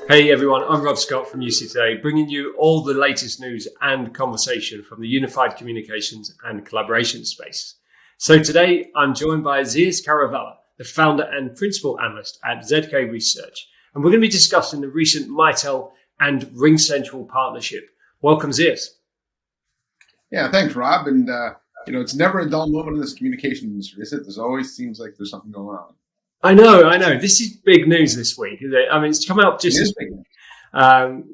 Hey everyone, I'm Rob Scott from UC Today, bringing you all the latest news and conversation from the unified communications and collaboration space. So today I'm joined by Zeus Caravella, the founder and principal analyst at ZK Research, and we're going to be discussing the recent Mitel and RingCentral partnership. Welcome, Zeus. Yeah, thanks, Rob. And it's never a dull moment in this communication industry, is it? There's always seems like there's something going on. I know. This is big news this week, isn't it? I mean, it's come out just this week.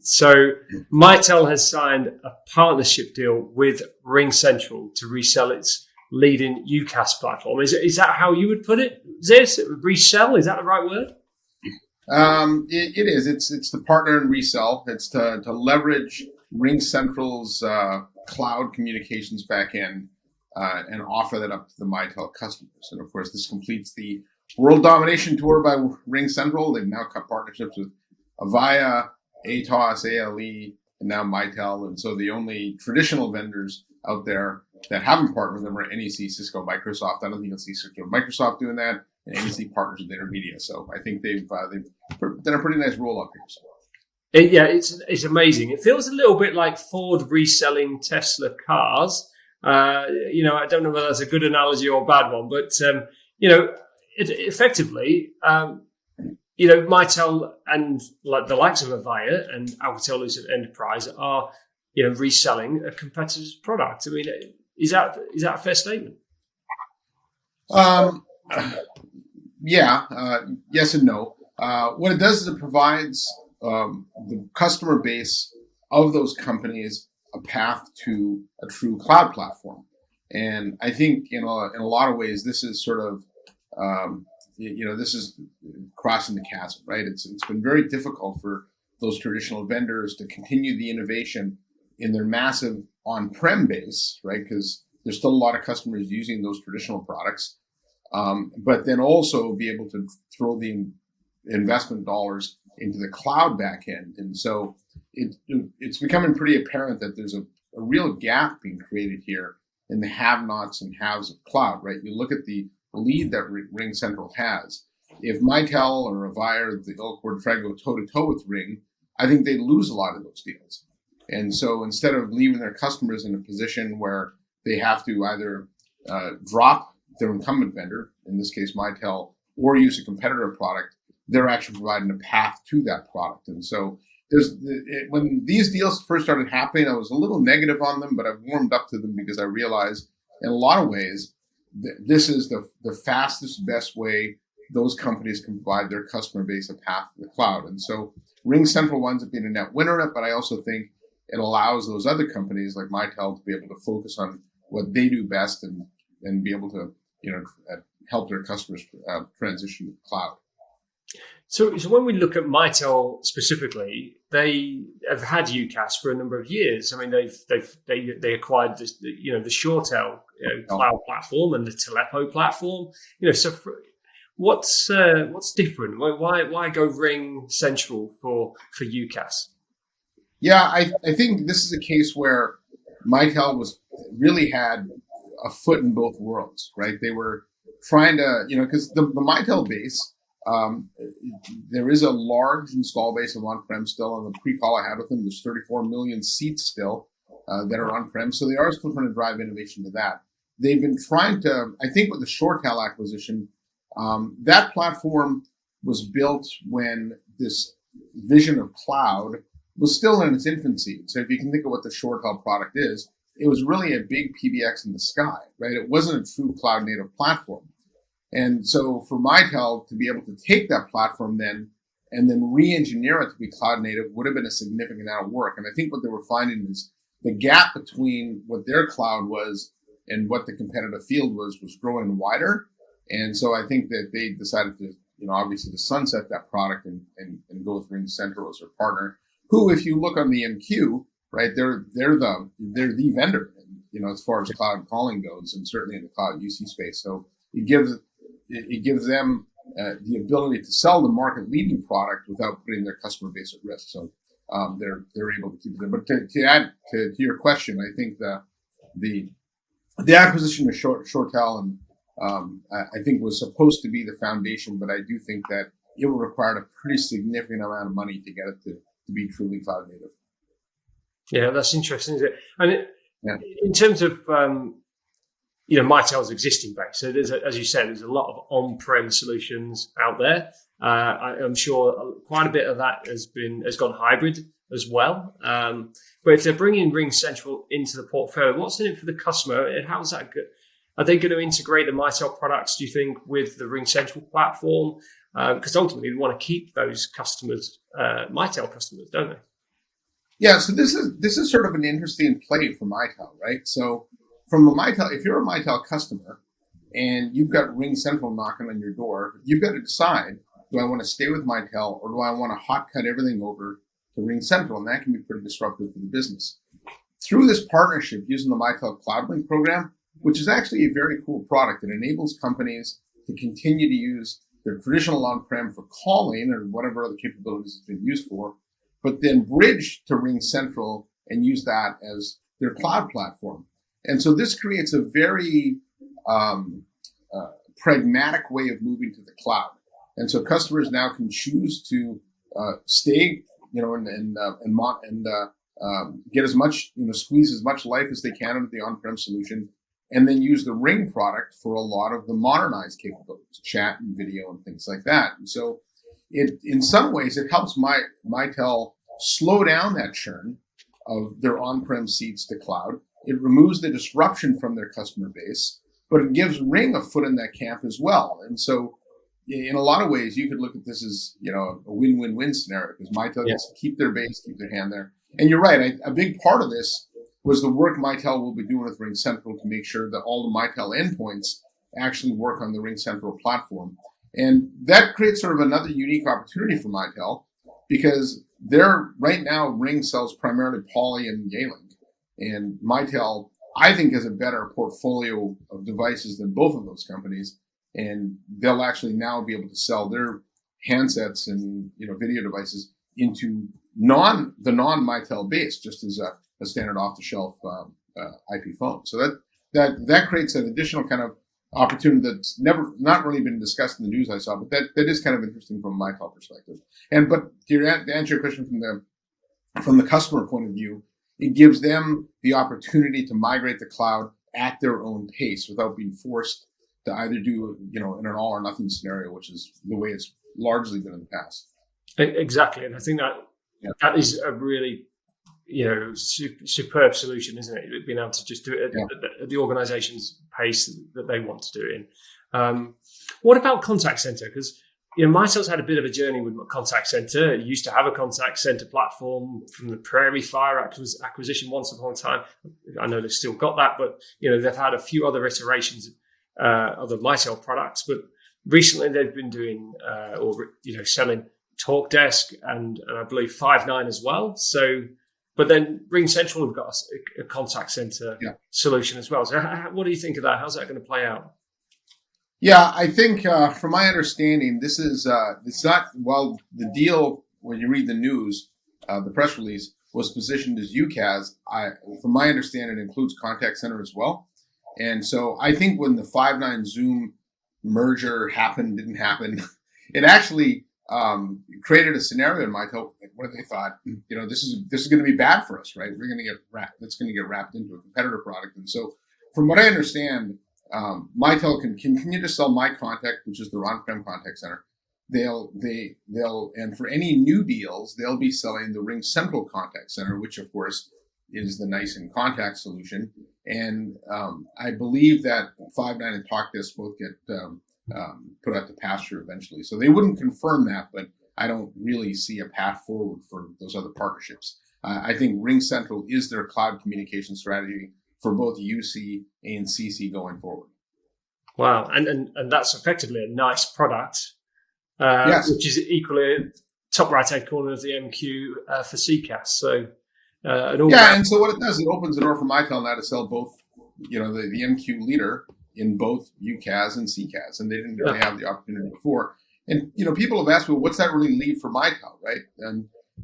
So Mitel has signed a partnership deal with RingCentral to resell its leading UCaaS platform. Is that how you would put it? Zeus? Resell? Is that the right word? It is. It's the partner and resell. It's to leverage RingCentral's cloud communications backend and offer that up to the Mitel customers. And of course, this completes the World Domination Tour by RingCentral. They've now cut partnerships with Avaya, Atos, ALE, and now Mitel. And so the only traditional vendors out there that haven't partnered with them are NEC, Cisco, Microsoft. I don't think you'll see Cisco or Microsoft doing that. And NEC partners with Intermedia. So I think they've done a pretty nice roll up here. So. It's amazing. It feels a little bit like Ford reselling Tesla cars. I don't know whether that's a good analogy or a bad one, but effectively, Mitel and like the likes of Avaya and Alcatel-Lucent Enterprise are, reselling a competitor's product. I mean, is that a fair statement? Yes and no. What it does is it provides the customer base of those companies a path to a true cloud platform. And I think, in a lot of ways, this is sort of this is crossing the chasm, right? It's been very difficult for those traditional vendors to continue the innovation in their massive on-prem base, right? Because there's still a lot of customers using those traditional products, but then also be able to throw the investment dollars into the cloud backend. And so it's becoming pretty apparent that there's a real gap being created here in the have-nots and haves of cloud, right? You look at the lead that RingCentral has. If Mitel or Avaya or the ilk were to try to go toe-to-toe with Ring, I think they'd lose a lot of those deals. And so instead of leaving their customers in a position where they have to either drop their incumbent vendor, in this case Mitel, or use a competitor product, they're actually providing a path to that product. And so when these deals first started happening, I was a little negative on them, but I've warmed up to them because I realized in a lot of ways, this is the fastest, best way those companies can provide their customer base a path to the cloud. And so RingCentral winds up being a net winner in it, but I also think it allows those other companies like Mitel to be able to focus on what they do best and be able to help their customers transition to the cloud. So when we look at Mitel specifically, they have had UCaaS for a number of years. I mean, they acquired the ShoreTel cloud platform and the Telepo platform. What's different? Why go RingCentral for UCaaS? Yeah, I think this is a case where Mitel really had a foot in both worlds, right? They were trying to, because the Mitel base. There is a large install base of on-prem still. On the pre-call I had with them, there's 34 million seats still that are on-prem. So they are still trying to drive innovation to that. They've been trying to, I think with the ShoreTel acquisition, that platform was built when this vision of cloud was still in its infancy. So if you can think of what the ShoreTel product is, it was really a big PBX in the sky, right? It wasn't a true cloud native platform. And so for Mitel to be able to take that platform then and then re-engineer it to be cloud native would have been a significant amount of work. And I think what they were finding is the gap between what their cloud was and what the competitive field was growing wider. And so I think that they decided to, obviously to sunset that product and go with RingCentral as their partner, who, if you look on the MQ, right, they're the vendor, as far as cloud calling goes, and certainly in the cloud UC space. So it gives them the ability to sell the market leading product without putting their customer base at risk. So they're able to keep it there. But to add to your question, I think the acquisition of ShoreTel and I think was supposed to be the foundation, but I do think that it would require a pretty significant amount of money to get it to be truly cloud native. Yeah, that's interesting, isn't it? And in terms of Mitel's existing base, so as you said, there's a lot of on-prem solutions out there. I'm sure quite a bit of that has gone hybrid as well. But if they're bringing RingCentral into the portfolio, what's in it for the customer? And how is that good? Are they going to integrate the Mitel products, do you think, with the RingCentral platform? Because ultimately, they want to keep those customers, Mitel customers, don't they? Yeah, so this is sort of an interesting play for Mitel, right? So from a Mitel, if you're a Mitel customer and you've got RingCentral knocking on your door, you've got to decide, do I want to stay with Mitel or do I want to hot cut everything over to RingCentral? And that can be pretty disruptive for the business. Through this partnership using the Mitel CloudLink program, which is actually a very cool product, it enables companies to continue to use their traditional on-prem for calling or whatever other capabilities it's been used for, but then bridge to RingCentral and use that as their cloud platform. And so this creates a very pragmatic way of moving to the cloud. And so customers now can choose to stay, and get as much, squeeze as much life as they can out of the on-prem solution, and then use the Ring product for a lot of the modernized capabilities, chat and video and things like that. And so in some ways, it helps Mitel slow down that churn of their on-prem seats to cloud. It removes the disruption from their customer base, but it gives Ring a foot in that camp as well. And so in a lot of ways, you could look at this as, a win-win-win scenario because Mitel gets to keep their base, keep their hand there. And you're right. A big part of this was the work Mitel will be doing with RingCentral to make sure that all the Mitel endpoints actually work on the RingCentral platform. And that creates sort of another unique opportunity for Mitel because right now, Ring sells primarily Poly and Yealink. And Mitel, I think, has a better portfolio of devices than both of those companies. And they'll actually now be able to sell their handsets and video devices into the non-Mitel base, just as a standard off-the-shelf IP phone. So that creates an additional kind of opportunity that's not really been discussed in the news I saw, but that is kind of interesting from a Mitel perspective. But to answer your question from the customer point of view, it gives them the opportunity to migrate to cloud at their own pace without being forced to either do, in an all or nothing scenario, which is the way it's largely been in the past. Exactly. And I think that is a really, superb solution, isn't it? Being able to just do it at the organization's pace that they want to do it in. What about contact center? Because Mitel's had a bit of a journey with contact center. It used to have a contact center platform from the Prairie Fire acquisition once upon a time. I know they've still got that, but they've had a few other iterations of the Mitel products. But recently they've been doing selling TalkDesk and I believe Five9 as well. So, but then RingCentral have got a contact center solution as well. So, what do you think of that? How's that going to play out? Yeah, I think from my understanding, this is it's not, well, the deal, when you read the news, the press release was positioned as UCaaS. From my understanding, it includes contact center as well. And so I think when the Five9 Zoom merger didn't happen, it actually created a scenario in Mitel where they thought, this is going to be bad for us, right? We're going to get wrapped. It's going to get wrapped into a competitor product. And so from what I understand, Mitel can continue to sell MyContact, which is their on-prem contact center. And for any new deals, they'll be selling the RingCentral contact center, which of course is the NICE inContact solution. And I believe that Five9 and TalkDesk both get put out to pasture eventually. So they wouldn't confirm that, but I don't really see a path forward for those other partnerships. I think RingCentral is their cloud communication strategy for both UC and CC going forward. Wow, and that's effectively a NICE product, yes, which is equally top right-hand corner of the MQ for CCaaS. So, and so what it does, it opens the door for Mitel now to sell both, the MQ leader in both UCaaS and CCaaS, and they didn't really have the opportunity before. And people have asked me, well, what's that really leave for Mitel, right?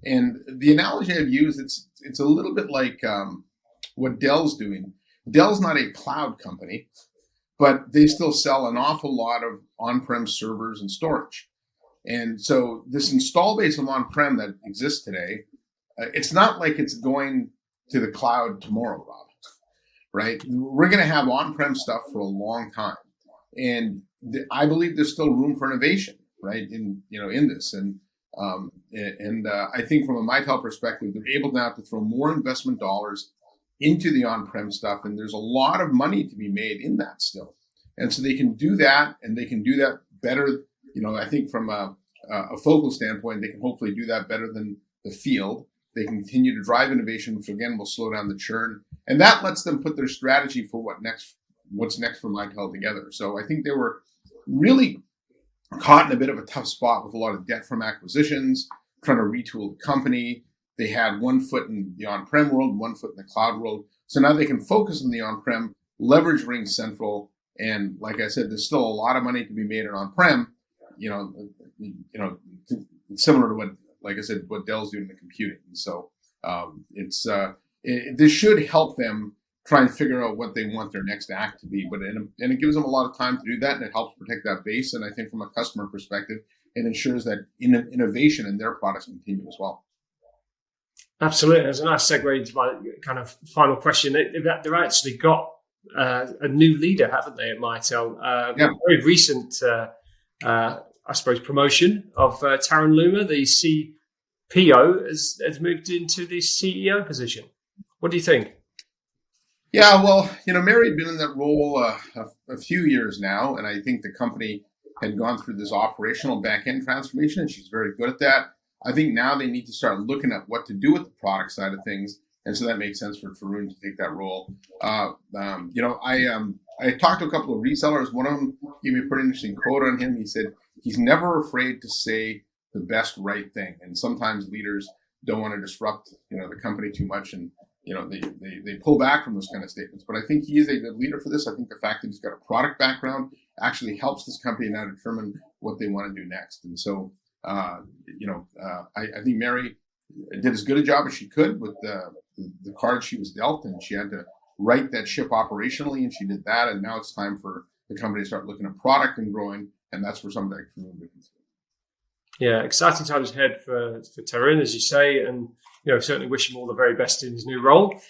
And the analogy I've used, it's a little bit like what Dell's doing. Dell's not a cloud company, but they still sell an awful lot of on-prem servers and storage. And so this install base of on-prem that exists today, it's not like it's going to the cloud tomorrow, Rob, right? We're going to have on-prem stuff for a long time. And I believe there's still room for innovation, right? In this. And I think from a Mitel perspective, they're able now to throw more investment dollars into the on-prem stuff. And there's a lot of money to be made in that still. And so they can do that, and they can do that better. I think from a focal standpoint, they can hopefully do that better than the field. They can continue to drive innovation, which again will slow down the churn, and that lets them put their strategy for what's next for Mitel together. So I think they were really caught in a bit of a tough spot with a lot of debt from acquisitions, trying to retool the company. They had one foot in the on-prem world, one foot in the cloud world. So now they can focus on the on-prem, leverage RingCentral, and like I said, there's still a lot of money to be made in on-prem. Similar to what Dell's doing in the computing. And so this should help them try and figure out what they want their next act to be. And it gives them a lot of time to do that, and it helps protect that base. And I think from a customer perspective, it ensures that innovation in their products continue as well. Absolutely. There's a nice segue into my kind of final question. They've actually got a new leader, haven't they, at Mitel? Very recent, I suppose, promotion of Tarun Luma, the CPO, has moved into the CEO position. What do you think? Yeah, well, Mary had been in that role a few years now, and I think the company had gone through this operational back-end transformation, and she's very good at that. I think now they need to start looking at what to do with the product side of things, and so that makes sense for Tarun to take that role. I talked to a couple of resellers. One of them gave me a pretty interesting quote on him. He said he's never afraid to say the best right thing, and sometimes leaders don't want to disrupt the company too much, and they pull back from those kind of statements. But I think he is a good leader for this. I think the fact that he's got a product background actually helps this company now determine what they want to do next. And so I think Mary did as good a job as she could with the cards she was dealt, and she had to right that ship operationally, and she did that. And now it's time for the company to start looking at product and growing, and that's where some of that can move. Yeah, exciting times ahead for Tarun, as you say, and certainly wish him all the very best in his new role.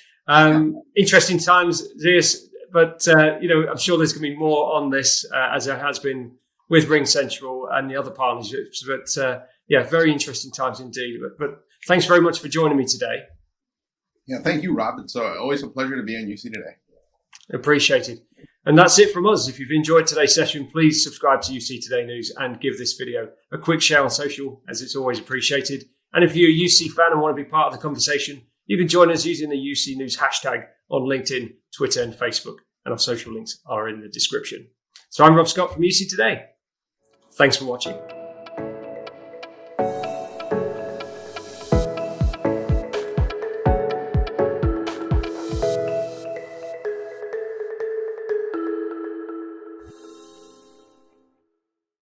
Interesting times, this, but I'm sure there's going to be more on this as there has been with RingCentral and the other partnerships. But very interesting times indeed. But thanks very much for joining me today. Yeah, thank you, Rob. It's always a pleasure to be on UC Today. Appreciated. And that's it from us. If you've enjoyed today's session, please subscribe to UC Today News and give this video a quick share on social, as it's always appreciated. And if you're a UC fan and want to be part of the conversation, you can join us using the UC News hashtag on LinkedIn, Twitter, and Facebook. And our social links are in the description. So I'm Rob Scott from UC Today. Thanks for watching.